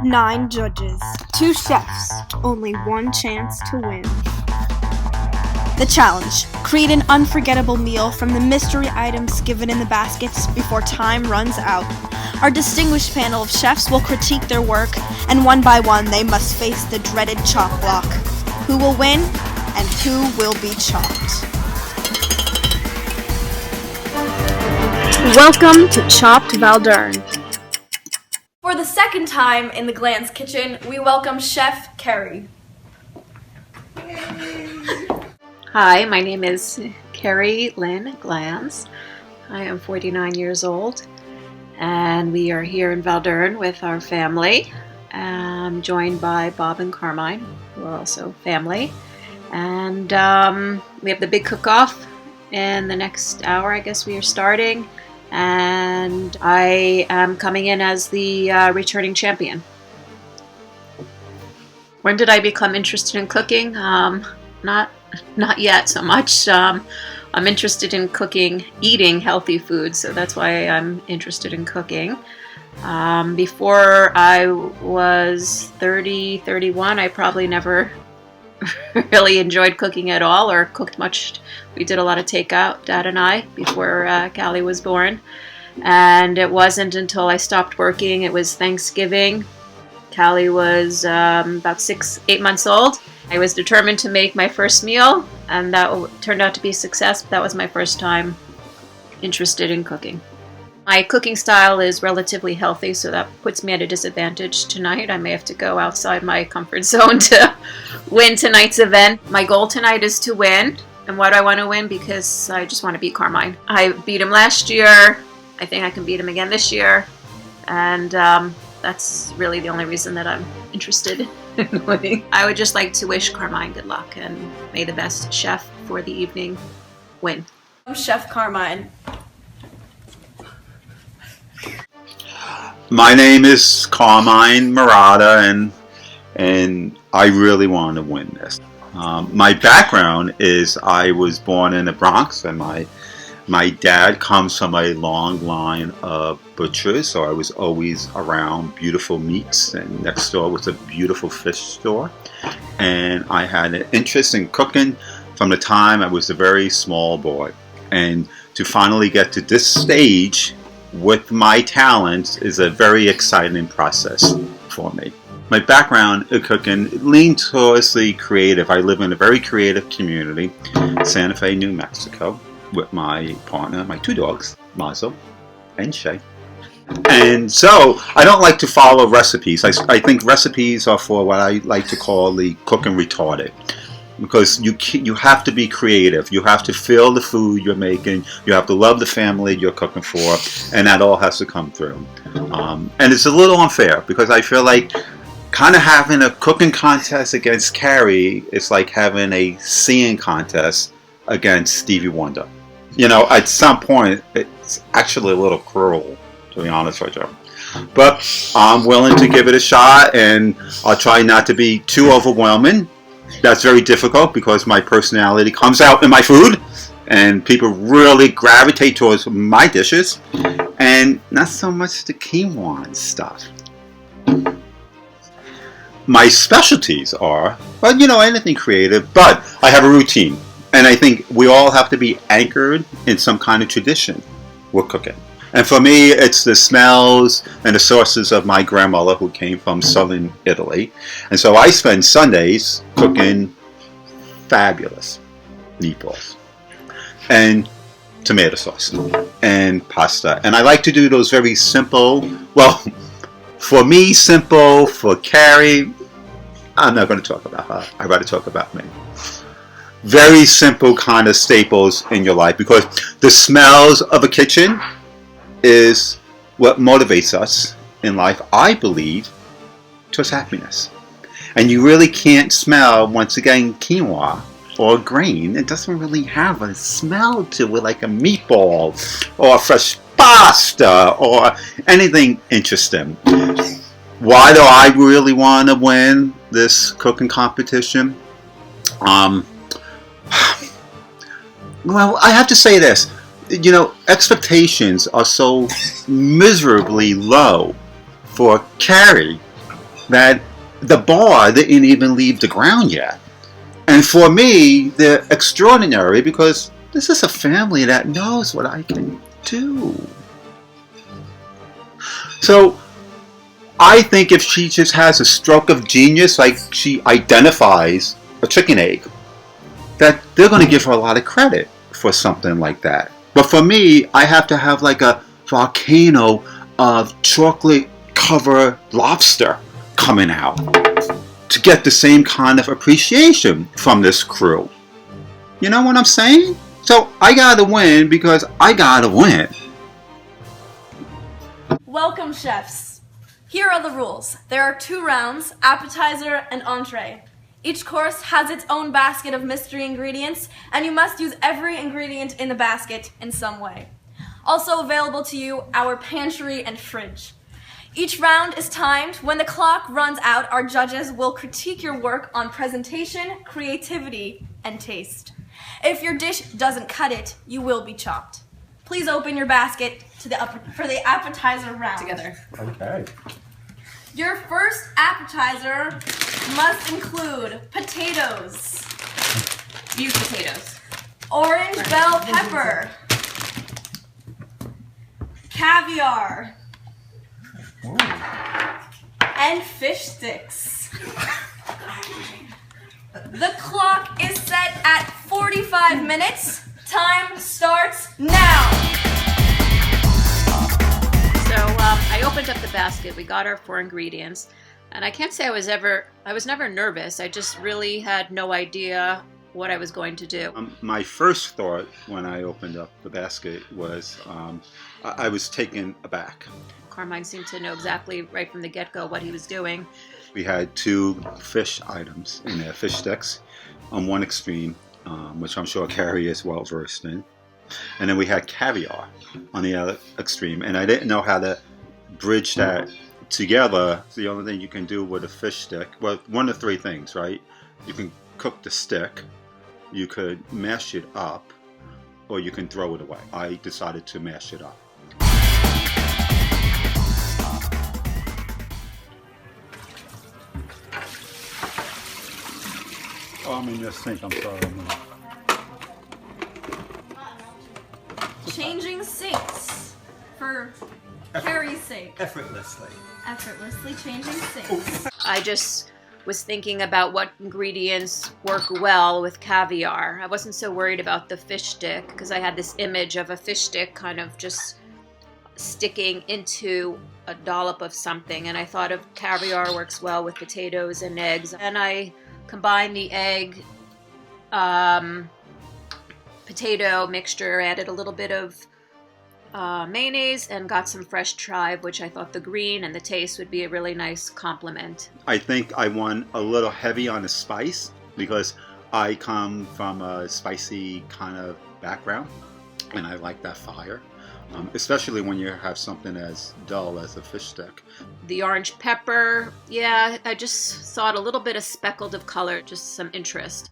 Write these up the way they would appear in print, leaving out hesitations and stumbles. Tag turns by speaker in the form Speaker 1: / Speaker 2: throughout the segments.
Speaker 1: 9 judges, 2 chefs, only 1 chance to win. The challenge: create an unforgettable meal from the mystery items given in the baskets before time runs out. Our distinguished panel of chefs will critique their work, and one by one they must face the dreaded chop block. Who will win, and who will be chopped? Welcome to Chopped Valdurn. For the second time in the Glan's kitchen, we welcome Chef Carrie.
Speaker 2: Hi, my name is Carrie Lynn Glans. I am 49 years old, and we are here in Valdurn with our family. I'm joined by Bob and Carmine, who are also family. And we have the big cook-off in the next hour, I guess we are starting. And I am coming in as the returning champion. When did I become interested in cooking? Not yet so much. I'm interested in cooking, eating healthy food, so that's why I'm interested in cooking. Before I was 31, I probably never really enjoyed cooking at all or cooked much. We did a lot of takeout, Dad and I, before Callie was born. And it wasn't until I stopped working, it was Thanksgiving. Callie was about 8 months old. I was determined to make my first meal, and that turned out to be a success. That was my first time interested in cooking. My cooking style is relatively healthy, so that puts me at a disadvantage tonight. I may have to go outside my comfort zone to win tonight's event. My goal tonight is to win. And why do I want to win? Because I just want to beat Carmine. I beat him last year. I think I can beat him again this year. And that's really the only reason that I'm interested in winning. I would just like to wish Carmine good luck, and may the best chef for the evening win.
Speaker 1: I'm Chef Carmine.
Speaker 3: My name is Carmine Murata, and I really want to win this. My background is I was born in the Bronx, and my dad comes from a long line of butchers, so I was always around beautiful meats, and next door was a beautiful fish store. And I had an interest in cooking from the time I was a very small boy. And to finally get to this stage with my talents is a very exciting process for me. My background in cooking leans towards the creative. I live in a very creative community, Santa Fe, New Mexico, with my partner, my 2 dogs, Mazo and Shay. And so I don't like to follow recipes. I think recipes are for what I like to call the cooking retarded. Because you have to be creative. You have to feel the food you're making. You have to love the family you're cooking for, and that all has to come through. And it's a little unfair because I feel like kind of having a cooking contest against Carrie is like having a singing contest against Stevie Wonder. You know, at some point, it's actually a little cruel, to be honest with you. But I'm willing to give it a shot, and I'll try not to be too overwhelming. That's very difficult because my personality comes out in my food, and people really gravitate towards my dishes, and not so much the quinoa and stuff. My specialties are, well, you know, anything creative, but I have a routine, and I think we all have to be anchored in some kind of tradition with cooking. And for me, it's the smells and the sources of my grandmother who came from southern Italy. And so I spend Sundays cooking fabulous meatballs and tomato sauce and pasta. And I like to do those very simple, well, for me, simple. For Carrie, I'm not going to talk about her. I'd rather talk about me. Very simple kind of staples in your life, because the smells of a kitchen is what motivates us in life, I believe, towards happiness. And you really can't smell, once again, quinoa or grain. It doesn't really have a smell to it like a meatball or fresh pasta or anything interesting. Why do I really want to win this cooking competition? Well, I have to say this. You know, expectations are so miserably low for Carrie that the bar didn't even leave the ground yet. And for me, they're extraordinary because this is a family that knows what I can do. So I think if she just has a stroke of genius, like she identifies a chicken egg, that they're going to give her a lot of credit for something like that. But for me, I have to have like a volcano of chocolate covered lobster coming out to get the same kind of appreciation from this crew. You know what I'm saying? So I gotta win because I gotta win.
Speaker 1: Welcome, chefs. Here are the rules. There are 2 rounds, appetizer and entree. Each course has its own basket of mystery ingredients, and you must use every ingredient in the basket in some way. Also available to you, our pantry and fridge. Each round is timed. When the clock runs out, our judges will critique your work on presentation, creativity, and taste. If your dish doesn't cut it, you will be chopped. Please open your basket for the appetizer round.
Speaker 2: Together.
Speaker 4: Okay.
Speaker 1: Your first appetizer must include potatoes,
Speaker 2: Use potatoes.
Speaker 1: orange bell pepper, caviar, and fish sticks. The clock is set at 45 minutes. Time starts now.
Speaker 2: So I opened up the basket. We got our 4 ingredients, and I can't say I was never nervous. I just really had no idea what I was going to do.
Speaker 3: My first thought when I opened up the basket was I was taken aback.
Speaker 2: Carmine seemed to know exactly right from the get-go what he was doing.
Speaker 3: We had 2 fish items in there, fish sticks on one extreme, which I'm sure Carrie is well versed in. And then we had caviar on the other extreme. And I didn't know how to bridge that together. It's the only thing you can do with a fish stick. Well, one of 3 things, right? You can cook the stick, you could mash it up, or you can throw it away. I decided to mash it up. Oh, I'm in your sink, I'm sorry.
Speaker 1: Changing sinks for Carrie's sake.
Speaker 4: Effortlessly.
Speaker 1: Effortlessly changing sinks.
Speaker 2: I just was thinking about what ingredients work well with caviar. I wasn't so worried about the fish stick because I had this image of a fish stick kind of just sticking into a dollop of something, and I thought of caviar works well with potatoes and eggs. And I combined the egg potato mixture, added a little bit of mayonnaise, and got some fresh chive, which I thought the green and the taste would be a really nice complement.
Speaker 3: I think I won a little heavy on the spice because I come from a spicy kind of background and I like that fire, especially when you have something as dull as a fish stick.
Speaker 2: The orange pepper, yeah, I just thought a little bit of speckled of color, just some interest.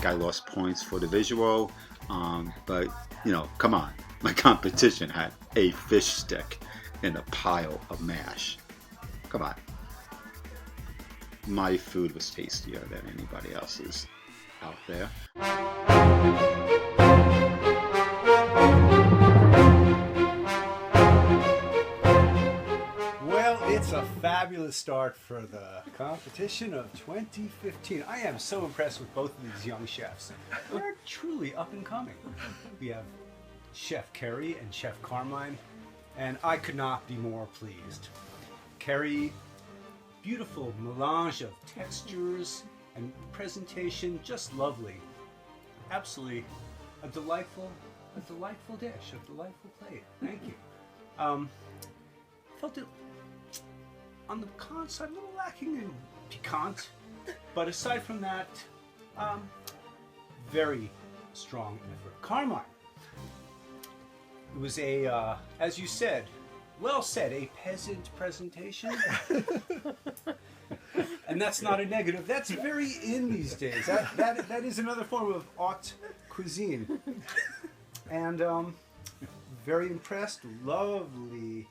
Speaker 3: I lost points for the visual, but you know, come on, my competition had a fish stick in a pile of mash. Come on. My food was tastier than anybody else's out there.
Speaker 4: Well, it's a fabulous start for the competition of 2015. I am so impressed with both of these young chefs. They're truly up and coming. We have Chef Carrie and Chef Carmine, and I could not be more pleased. Carrie, beautiful melange of textures and presentation, just lovely. Absolutely a delightful a delightful dish, a delightful plate. Thank you. Felt it on the con side a little lacking in piquant, but aside from that, very strong effort. Carmine. It was a, as you said, well said, a peasant presentation. And that's not a negative. That's very in these days. That is another form of haute cuisine. And very impressed. Lovely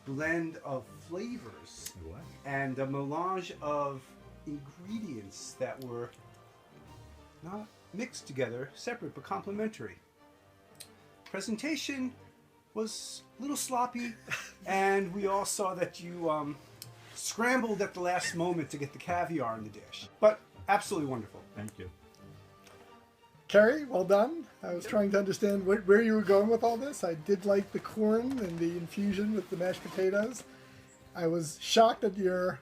Speaker 4: blend of flavors.
Speaker 5: What?
Speaker 4: And a melange of ingredients that were not mixed together, separate but complementary. Presentation was a little sloppy, and we all saw that you scrambled at the last moment to get the caviar in the dish. But absolutely wonderful.
Speaker 5: Thank you.
Speaker 6: Carrie, well done. I was trying to understand where you were going with all this. I did like the corn and the infusion with the mashed potatoes. I was shocked that you're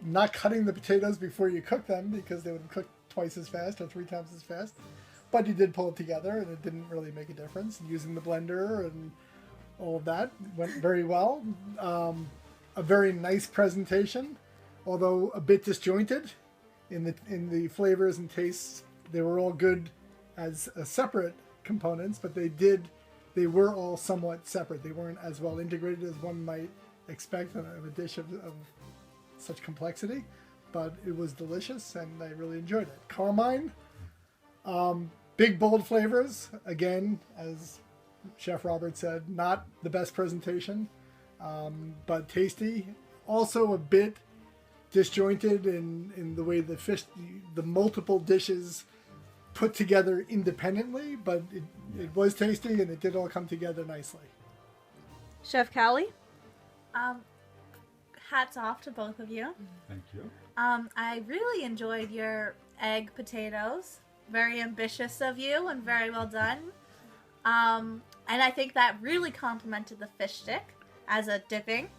Speaker 6: not cutting the potatoes before you cook them because they would have cooked twice as fast or 3 times as fast. But you did pull it together and it didn't really make a difference. Using the blender and all of that went very well. A very nice presentation, although a bit disjointed in the flavors and tastes. They were all good as separate components, but they were all somewhat separate. They weren't as well integrated as one might expect of a dish of such complexity, but it was delicious and I really enjoyed it. Carmine, big bold flavors. Again, as Chef Robert said, not the best presentation, but tasty. Also a bit disjointed in the way the multiple dishes put together independently, but it was tasty and it did all come together nicely.
Speaker 1: Chef Callie?
Speaker 7: Hats off to both of you.
Speaker 5: Thank you.
Speaker 7: I really enjoyed your egg potatoes. Very ambitious of you and very well done. And I think that really complemented the fish stick as a dipping.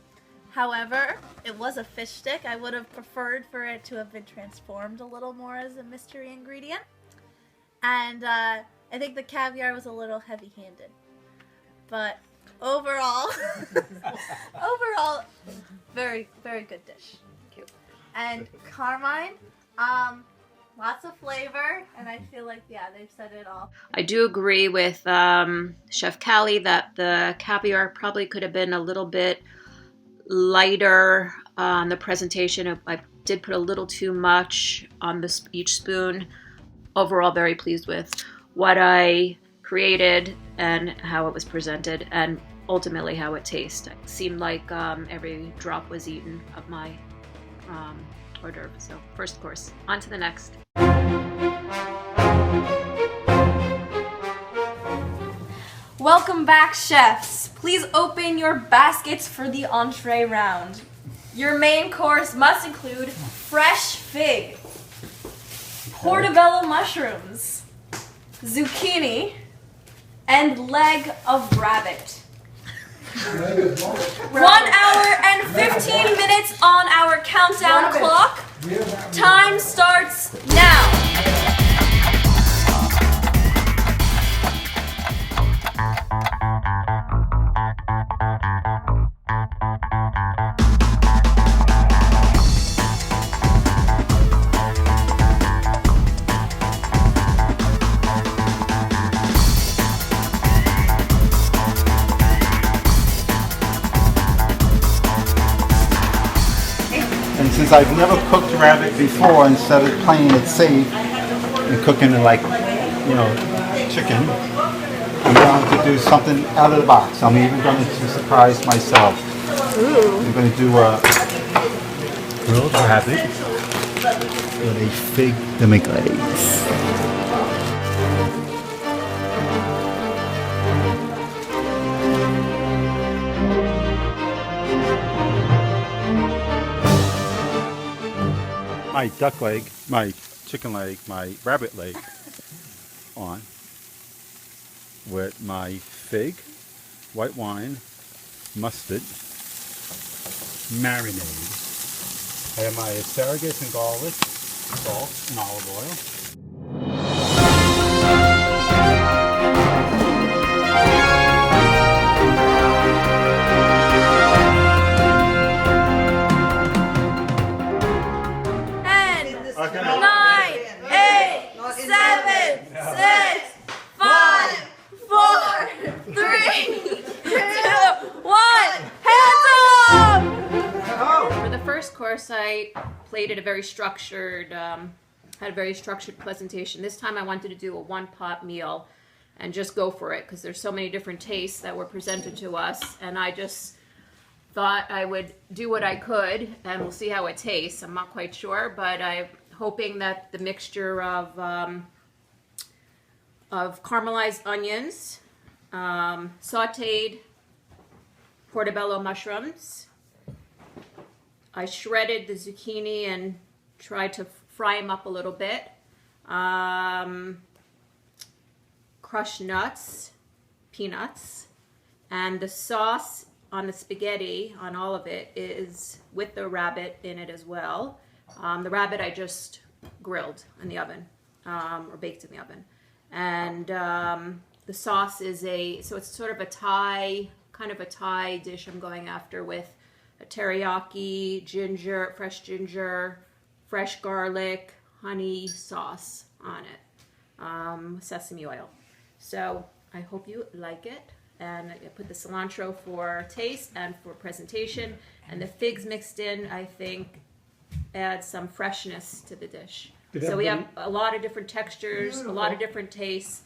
Speaker 7: However, it was a fish stick. I would have preferred for it to have been transformed a little more as a mystery ingredient. And I think the caviar was a little heavy-handed. But overall, very, very good dish. Thank you. And Carmine, lots of flavor, and I feel like, yeah, they've said it all.
Speaker 2: I do agree with Chef Callie that the caviar probably could have been a little bit lighter on the presentation. I did put a little too much on each spoon. Overall, very pleased with what I created and how it was presented, and ultimately how it tasted. It seemed like every drop was eaten of my hors d'oeuvre. So first course, on to the next.
Speaker 1: Welcome back, chefs. Please open your baskets for the entree round. Your main course must include fresh fig, portobello mushrooms, zucchini, and leg of rabbit. 1 hour and 15 minutes on our countdown clock. Time starts now.
Speaker 3: And since I've never cooked rabbit before, instead of playing it safe and cooking it like, chicken, I'm going to do something out of the box. I'm even going to surprise myself. I'm going to do a grilled rabbit with a fig demi-glaze. My duck leg, my chicken leg, my rabbit leg on with my fig, white wine, mustard, marinade. I have my asparagus and garlic, salt, and olive oil.
Speaker 7: 4, 3, 2, 1. Hands up!
Speaker 2: For the first course, I played at a very structured, had a very structured presentation. This time I wanted to do a one-pot meal and just go for it because there's so many different tastes that were presented to us, and I just thought I would do what I could, and we'll see how it tastes. I'm not quite sure, but I'm hoping that the mixture of caramelized onions, sautéed portobello mushrooms. I shredded the zucchini and tried to fry them up a little bit. Crushed nuts, peanuts, and the sauce on the spaghetti, on all of it, is with the rabbit in it as well. The rabbit I just grilled in the oven, or baked in the oven. And the sauce is so it's sort of a Thai, kind of a Thai dish I'm going after with a teriyaki, ginger, fresh garlic, honey sauce on it, sesame oil. So I hope you like it. And I put the cilantro for taste and for presentation. And the figs mixed in, I think, add some freshness to the dish. So we have a lot of different textures, a lot of different tastes,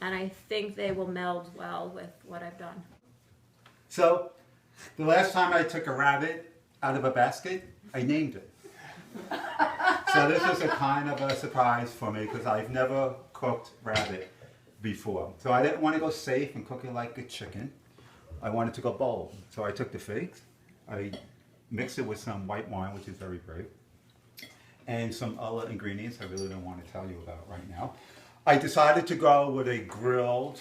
Speaker 2: and I think they will meld well with what I've done.
Speaker 3: So, the last time I took a rabbit out of a basket, I named it. So this is a kind of a surprise for me because I've never cooked rabbit before. So I didn't want to go safe and cook it like a chicken. I wanted to go bold. So I took the figs, I mixed it with some white wine, which is very brave, and some other ingredients I really don't want to tell you about right now. I decided to go with a grilled,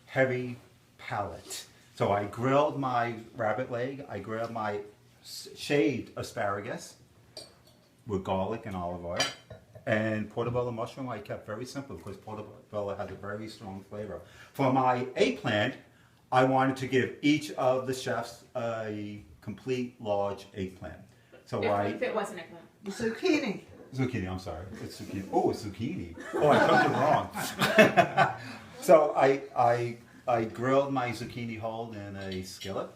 Speaker 3: heavy palate. So I grilled my rabbit leg, I grilled my shaved asparagus with garlic and olive oil, and portobello mushroom I kept very simple because portobello has a very strong flavor. For my eggplant, I wanted to give each of the chefs a complete large eggplant. So
Speaker 2: If it wasn't eggplant.
Speaker 5: Zucchini.
Speaker 3: Zucchini, I'm sorry. It's zucchini. Oh, it's zucchini. Oh, I cooked it wrong. So I grilled my zucchini whole in a skillet,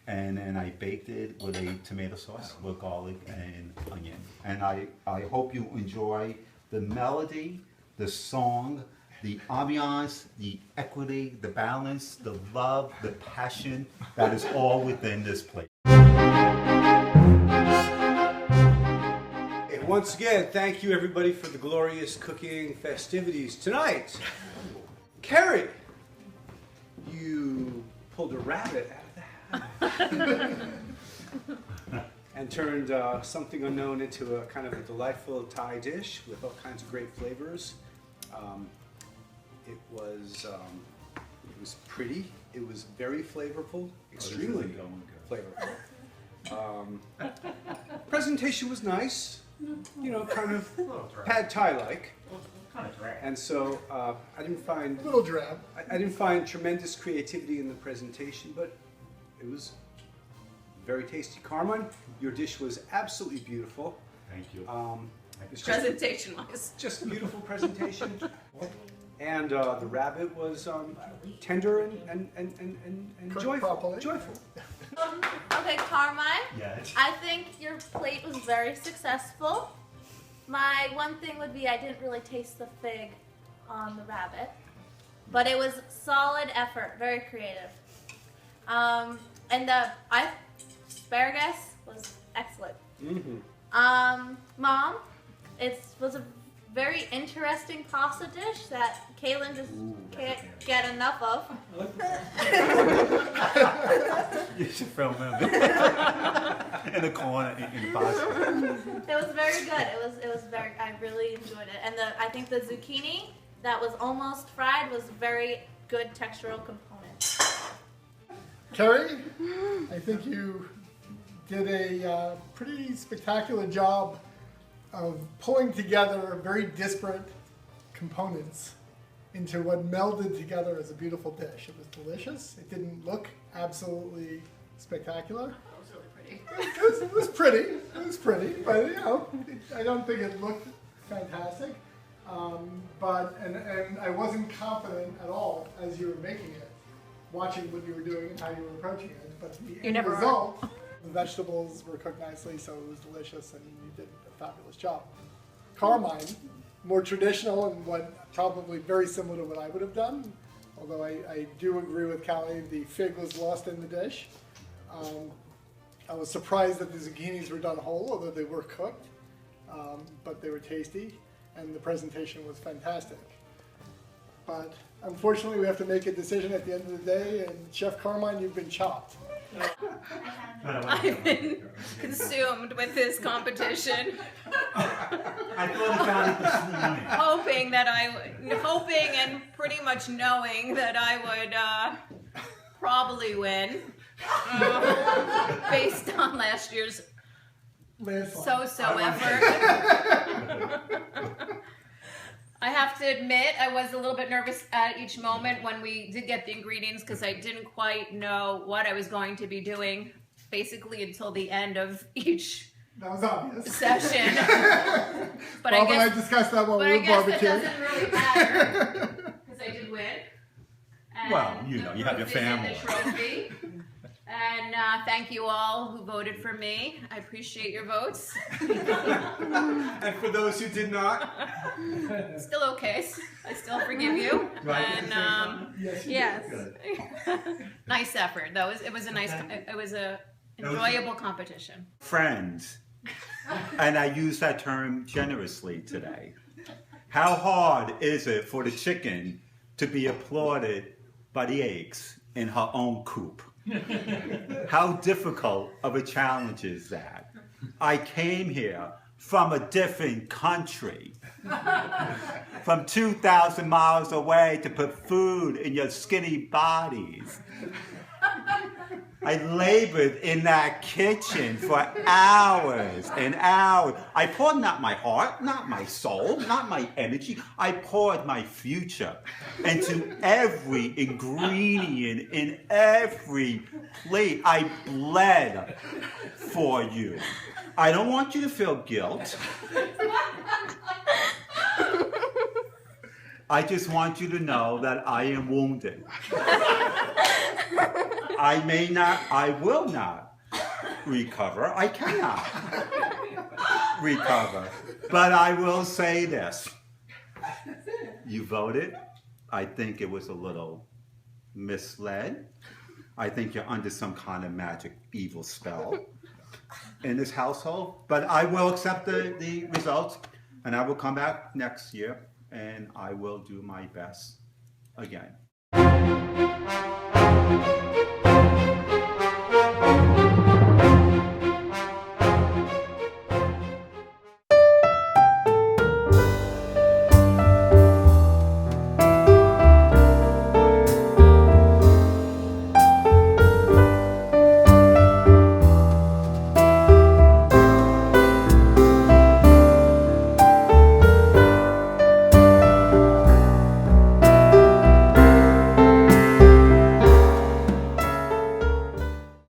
Speaker 3: and then I baked it with a tomato sauce with garlic and onion. And I hope you enjoy the melody, the song, the ambiance, the equity, the balance, the love, the passion that is all within this plate.
Speaker 4: Once again, thank you everybody for the glorious cooking festivities tonight. Carrie, you pulled a rabbit out of the hat and turned something unknown into a kind of a delightful Thai dish with all kinds of great flavors. It was pretty. It was very flavorful, extremely flavorful. Presentation was nice. You know, kind of pad Thai-like, and so I didn't find
Speaker 6: A little drab.
Speaker 4: I didn't find tremendous creativity in the presentation, but it was very tasty. Carmine, your dish was absolutely beautiful.
Speaker 3: Thank you.
Speaker 4: It's
Speaker 2: Presentation-wise.
Speaker 4: just a beautiful presentation, and the rabbit was tender and
Speaker 6: Cooked
Speaker 4: joyful.
Speaker 6: properly.
Speaker 4: Joyful.
Speaker 7: Okay, Carmine.
Speaker 3: Yes.
Speaker 7: I think your plate was very successful. My one thing would be I didn't really taste the fig on the rabbit, but it was solid effort, very creative. And the asparagus was excellent.
Speaker 4: Mm-hmm.
Speaker 7: Mom, it was a very interesting pasta dish that Kaylin just can't get enough of.
Speaker 3: You should film him in the corner in the basket.
Speaker 7: It was very good. It was very. I really enjoyed it, and I think the zucchini that was almost fried was a very good textural component.
Speaker 6: Carrie, I think you did a pretty spectacular job of pulling together very disparate components into what melded together as a beautiful dish. It was delicious. It didn't look absolutely spectacular.
Speaker 2: That was really pretty.
Speaker 6: It was pretty. It was pretty, but you know, I don't think it looked fantastic. And I wasn't confident at all as you were making it watching what you were doing and how you were approaching it. But the
Speaker 7: You
Speaker 6: end
Speaker 7: never are.
Speaker 6: result, the vegetables were cooked nicely, so it was delicious, and you did a fabulous job. Carmine, more traditional and what probably very similar to what I would have done. Although I do agree with Callie, the fig was lost in the dish. I was surprised that the zucchinis were done whole, although they were cooked, but they were tasty, and the presentation was fantastic. But unfortunately, we have to make a decision at the end of the day, and Chef Carmine, you've been chopped.
Speaker 2: I've been consumed with this competition,
Speaker 3: I thought about it this morning.
Speaker 2: hoping and pretty much knowing that I would probably win, based on last year's so-so effort. I have to admit, I was a little bit nervous at each moment when we did get the ingredients because I didn't quite know what I was going to be doing, basically until the end of each
Speaker 6: That was obvious.
Speaker 2: session. But
Speaker 6: Bob
Speaker 2: I
Speaker 6: and I
Speaker 2: guess,
Speaker 6: discussed that while
Speaker 2: but
Speaker 6: we
Speaker 2: I
Speaker 6: were
Speaker 2: guess that
Speaker 6: barbecuing.
Speaker 2: doesn't really matter because I did win. And
Speaker 3: Well, you know, you have your
Speaker 2: the roses and
Speaker 3: family.
Speaker 2: the trophy. And thank you all who voted for me. I appreciate your votes.
Speaker 4: And for those who did not,
Speaker 2: Still okay. I still forgive you.
Speaker 3: Right.
Speaker 2: And
Speaker 6: Yes. you
Speaker 1: Yes.
Speaker 3: Good.
Speaker 2: nice effort. It was a enjoyable competition.
Speaker 3: Friends, and I use that term generously today. How hard is it for the chicken to be applauded by the eggs in her own coop? How difficult of a challenge is that? I came here from a different country, from 2,000 miles away to put food in your skinny bodies. I labored in that kitchen for hours and hours. I poured not my heart, not my soul, not my energy. I poured my future into every ingredient in every plate. I bled for you. I don't want you to feel guilt. I just want you to know that I am wounded. I will not recover. I cannot recover. But I will say this. You voted. I think it was a little misled. I think you're under some kind of magic evil spell in this household. But I will accept the results, and I will come back next year, and I will do my best again.